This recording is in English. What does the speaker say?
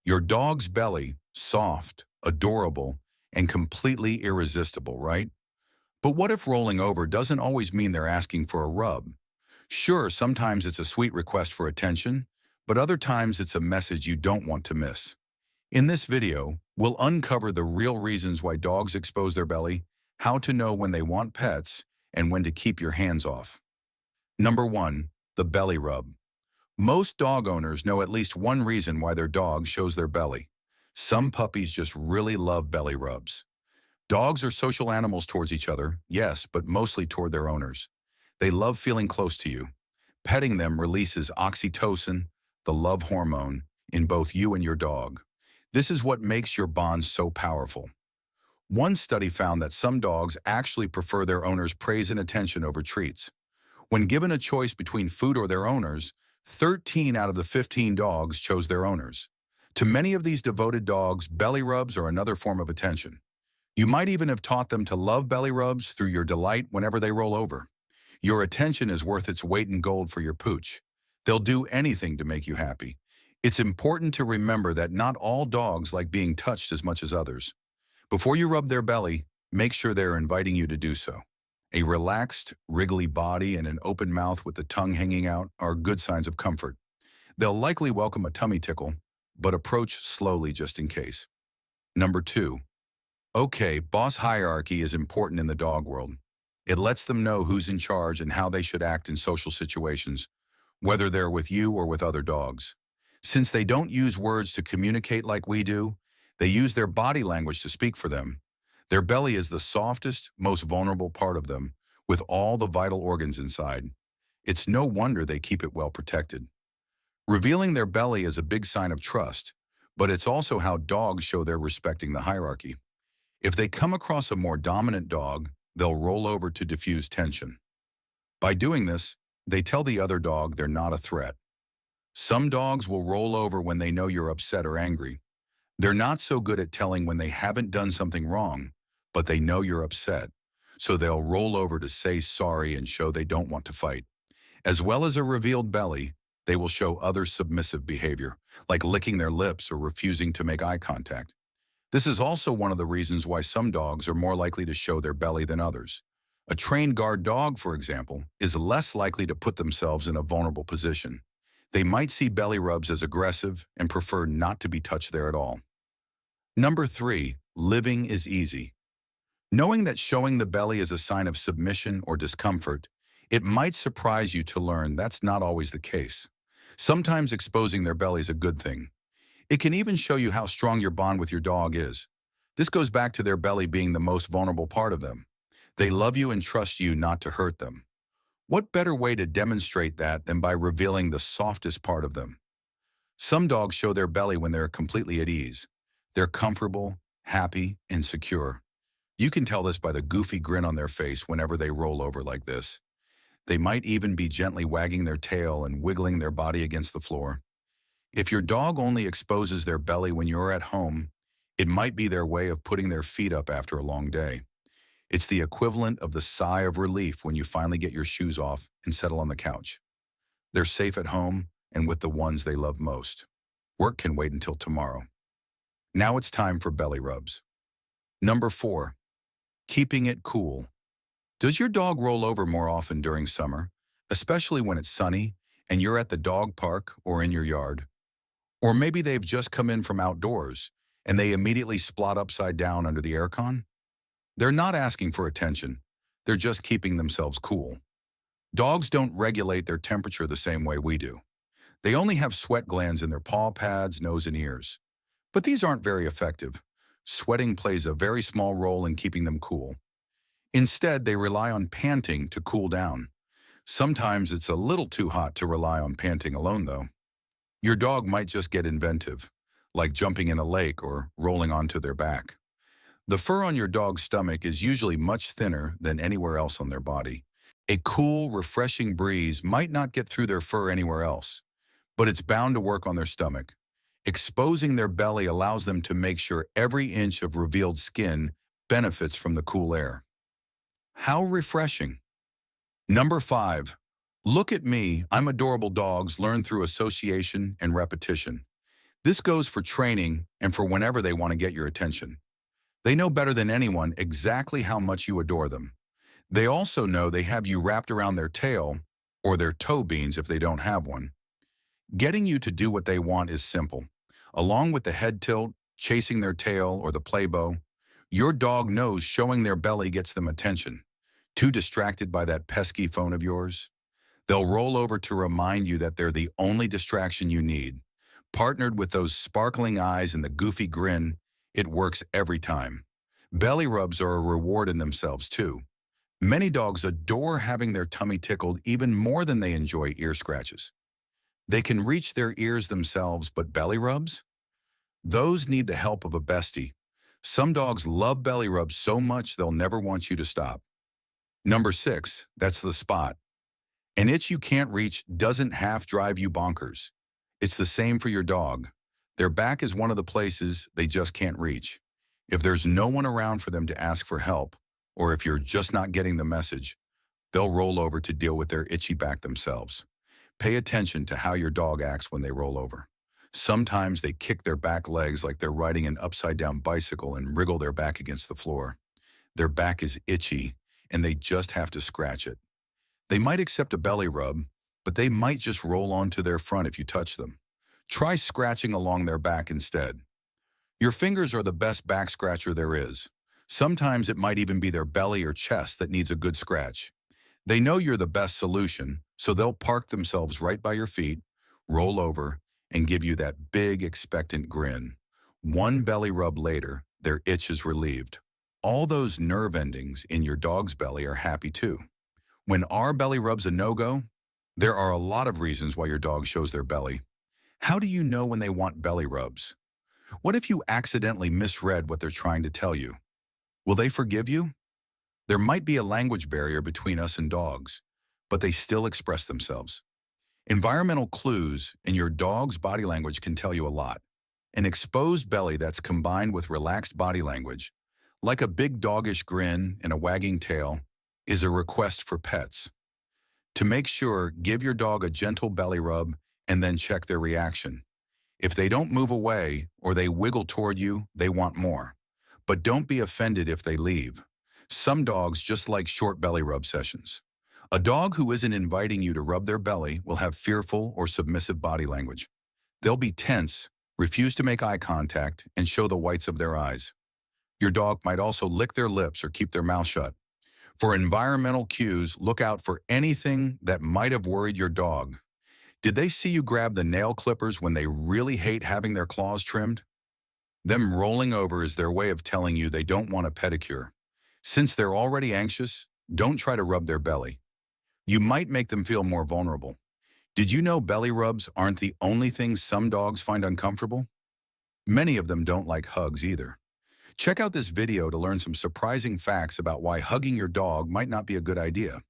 Your dog's belly, soft, adorable, and completely irresistible, right? But what if rolling over doesn't always mean they're asking for a rub? Sure, sometimes it's a sweet request for attention, but other times it's a message you don't want to miss. In this video, we'll uncover the real reasons why dogs expose their belly, how to know when they want pets, and when to keep your hands off. Number 1. The belly rub. Most dog owners know at least one reason why their dog shows their belly. Some puppies just really love belly rubs. Dogs are social animals towards each other, yes, but mostly toward their owners. They love feeling close to you. Petting them releases oxytocin, the love hormone, in both you and your dog. This is what makes your bond so powerful. One study found that some dogs actually prefer their owners' praise and attention over treats. When given a choice between food or their owners, 13 out of the 15 dogs chose their owners. To many of these devoted dogs, belly rubs are another form of attention. You might even have taught them to love belly rubs through your delight whenever they roll over. Your attention is worth its weight in gold for your pooch. They'll do anything to make you happy. It's important to remember that not all dogs like being touched as much as others. Before you rub their belly, make sure they're inviting you to do so. A relaxed, wriggly body and an open mouth with the tongue hanging out are good signs of comfort. They'll likely welcome a tummy tickle, but approach slowly just in case. Number 2. Okay, boss hierarchy is important in the dog world. It lets them know who's in charge and how they should act in social situations, whether they're with you or with other dogs. Since they don't use words to communicate like we do, they use their body language to speak for them. Their belly is the softest, most vulnerable part of them, with all the vital organs inside. It's no wonder they keep it well protected. Revealing their belly is a big sign of trust, but it's also how dogs show they're respecting the hierarchy. If they come across a more dominant dog, they'll roll over to diffuse tension. By doing this, they tell the other dog they're not a threat. Some dogs will roll over when they know you're upset or angry. They're not so good at telling when they haven't done something wrong, but they know you're upset, so they'll roll over to say sorry and show they don't want to fight. As well as a revealed belly, they will show other submissive behavior, like licking their lips or refusing to make eye contact. This is also one of the reasons why some dogs are more likely to show their belly than others. A trained guard dog, for example, is less likely to put themselves in a vulnerable position. They might see belly rubs as aggressive and prefer not to be touched there at all. Number 3, living is easy. Knowing that showing the belly is a sign of submission or discomfort, it might surprise you to learn that's not always the case. Sometimes exposing their belly is a good thing. It can even show you how strong your bond with your dog is. This goes back to their belly being the most vulnerable part of them. They love you and trust you not to hurt them. What better way to demonstrate that than by revealing the softest part of them? Some dogs show their belly when they're completely at ease. They're comfortable, happy, and secure. You can tell this by the goofy grin on their face whenever they roll over like this. They might even be gently wagging their tail and wiggling their body against the floor. If your dog only exposes their belly when you're at home, it might be their way of putting their feet up after a long day. It's the equivalent of the sigh of relief when you finally get your shoes off and settle on the couch. They're safe at home and with the ones they love most. Work can wait until tomorrow. Now it's time for belly rubs. Number 4, keeping it cool. Does your dog roll over more often during summer, especially when it's sunny and you're at the dog park or in your yard? Or maybe they've just come in from outdoors and they immediately splot upside down under the aircon? They're not asking for attention. They're just keeping themselves cool. Dogs don't regulate their temperature the same way we do. They only have sweat glands in their paw pads, nose, and ears. But these aren't very effective. Sweating plays a very small role in keeping them cool. Instead, they rely on panting to cool down. Sometimes it's a little too hot to rely on panting alone, though. Your dog might just get inventive, like jumping in a lake or rolling onto their back. The fur on your dog's stomach is usually much thinner than anywhere else on their body. A cool, refreshing breeze might not get through their fur anywhere else, but it's bound to work on their stomach. Exposing their belly allows them to make sure every inch of revealed skin benefits from the cool air. How refreshing. Number 5. Look at me, I'm adorable dogs learn through association and repetition. This goes for training and for whenever they want to get your attention. They know better than anyone exactly how much you adore them. They also know they have you wrapped around their tail or their toe beans if they don't have one. Getting you to do what they want is simple. Along with the head tilt, chasing their tail, or the play bow, your dog knows showing their belly gets them attention. Too distracted by that pesky phone of yours? They'll roll over to remind you that they're the only distraction you need. Partnered with those sparkling eyes and the goofy grin, it works every time. Belly rubs are a reward in themselves too. Many dogs adore having their tummy tickled even more than they enjoy ear scratches. They can reach their ears themselves, but belly rubs? Those need the help of a bestie. Some dogs love belly rubs so much they'll never want you to stop. Number 6, that's the spot. An itch you can't reach doesn't half drive you bonkers. It's the same for your dog. Their back is one of the places they just can't reach. If there's no one around for them to ask for help, or if you're just not getting the message, they'll roll over to deal with their itchy back themselves. Pay attention to how your dog acts when they roll over. Sometimes they kick their back legs like they're riding an upside-down bicycle and wriggle their back against the floor. Their back is itchy, and they just have to scratch it. They might accept a belly rub, but they might just roll onto their front if you touch them. Try scratching along their back instead. Your fingers are the best back scratcher there is. Sometimes it might even be their belly or chest that needs a good scratch. They know you're the best solution, so they'll park themselves right by your feet, roll over, and give you that big, expectant grin. One belly rub later, their itch is relieved. All those nerve endings in your dog's belly are happy too. When our belly rub's a no-go, there are a lot of reasons why your dog shows their belly. How do you know when they want belly rubs? What if you accidentally misread what they're trying to tell you? Will they forgive you? There might be a language barrier between us and dogs, but they still express themselves. Environmental clues in your dog's body language can tell you a lot. An exposed belly that's combined with relaxed body language, like a big doggish grin and a wagging tail, is a request for pets. To make sure, give your dog a gentle belly rub and then check their reaction. If they don't move away or they wiggle toward you, they want more. But don't be offended if they leave. Some dogs just like short belly rub sessions. A dog who isn't inviting you to rub their belly will have fearful or submissive body language. They'll be tense, refuse to make eye contact, and show the whites of their eyes. Your dog might also lick their lips or keep their mouth shut. For environmental cues, look out for anything that might have worried your dog. Did they see you grab the nail clippers when they really hate having their claws trimmed? Them rolling over is their way of telling you they don't want a pedicure. Since they're already anxious, don't try to rub their belly. You might make them feel more vulnerable. Did you know belly rubs aren't the only thing some dogs find uncomfortable? Many of them don't like hugs either. Check out this video to learn some surprising facts about why hugging your dog might not be a good idea.